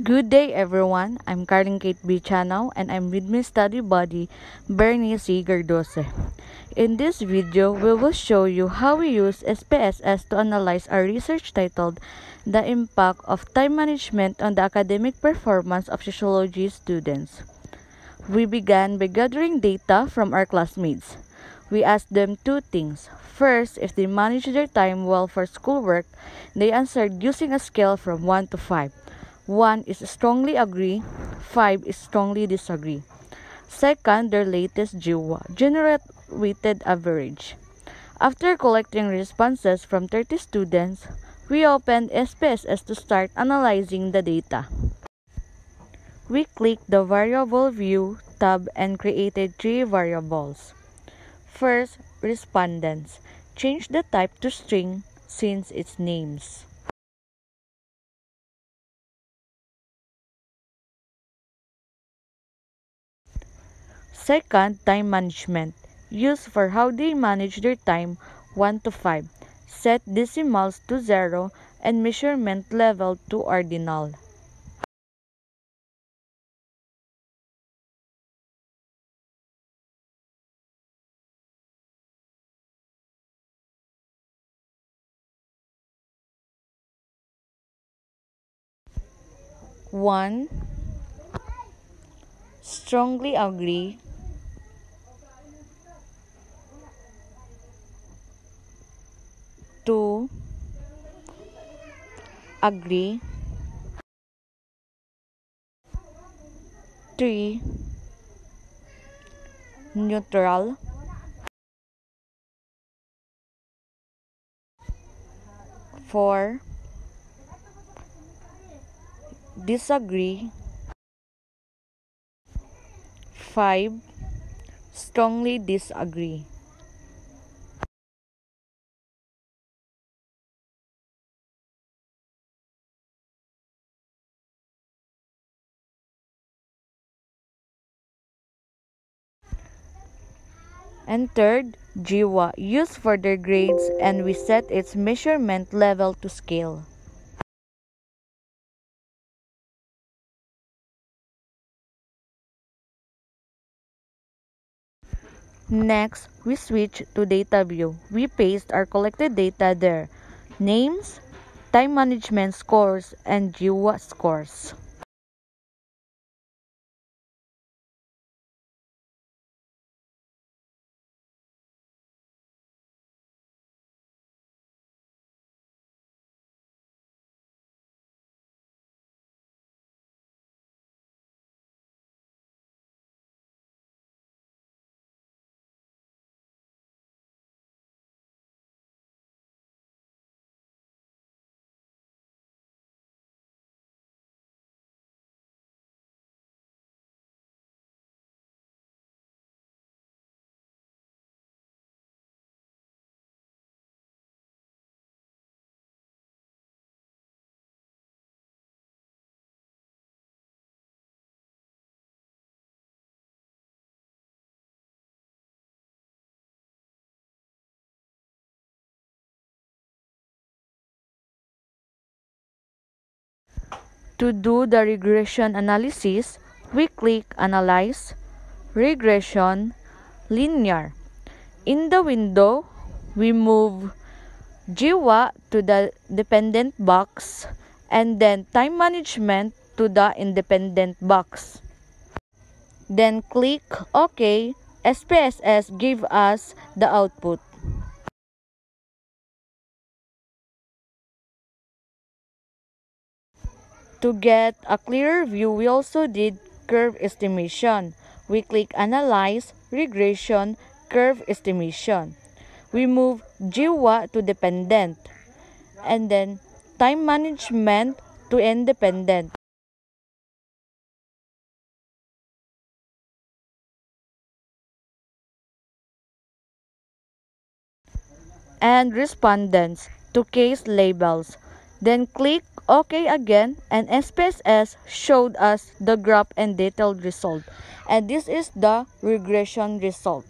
Good day everyone, I'm Karen Kate B. Channel and I'm with my study buddy Bernice C. Gardose. In this video, we will show you how we use SPSS to analyze our research titled The Impact of Time Management on the Academic Performance of Sociology Students. We began by gathering data from our classmates. We asked them two things. First, if they managed their time well for schoolwork, they answered using a scale from 1 to 5. 1 is strongly agree, 5 is strongly disagree. Second, their latest GWA, general weighted average. After collecting responses from 30 students, we opened SPSS to start analyzing the data. We clicked the Variable View tab and created 3 variables. First, respondents. Change the type to string since it's names. Second, time management. Use for how they manage their time 1 to 5. Set decimals to 0 and measurement level to ordinal. One, strongly agree. 2, agree. 3, neutral. 4, disagree. 5, strongly disagree. And third, GWA, used for their grades, and we set its measurement level to scale. Next, we switch to data view. We paste our collected data there. Names, time management scores, and GWA scores. To do the regression analysis, we click Analyze, Regression, Linear. In the window, we move GWA to the dependent box and then time management to the independent box. Then click OK. SPSS give us the output. To get a clearer view, we also did curve estimation. We click Analyze, Regression, Curve Estimation. We move GWA to dependent and then time management to independent. And respondents to case labels. Then click OK again and SPSS showed us the graph and detailed result. And this is the regression result.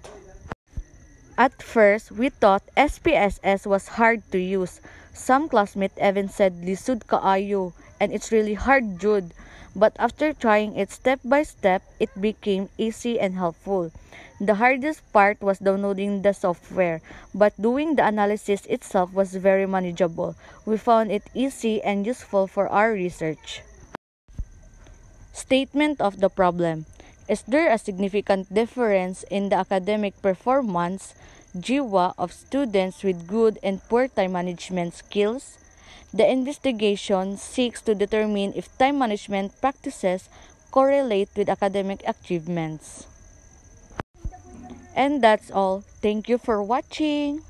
At first, we thought SPSS was hard to use. Some classmates even said lisod kaayo and it's really hard, Jude. But after trying it step by step, it became easy and helpful. The hardest part was downloading the software, but doing the analysis itself was very manageable. We found it easy and useful for our research. Statement of the problem. Is there a significant difference in the academic performance, GWA, of students with good and poor time management skills? The investigation seeks to determine if time management practices correlate with academic achievements. And that's all. Thank you for watching.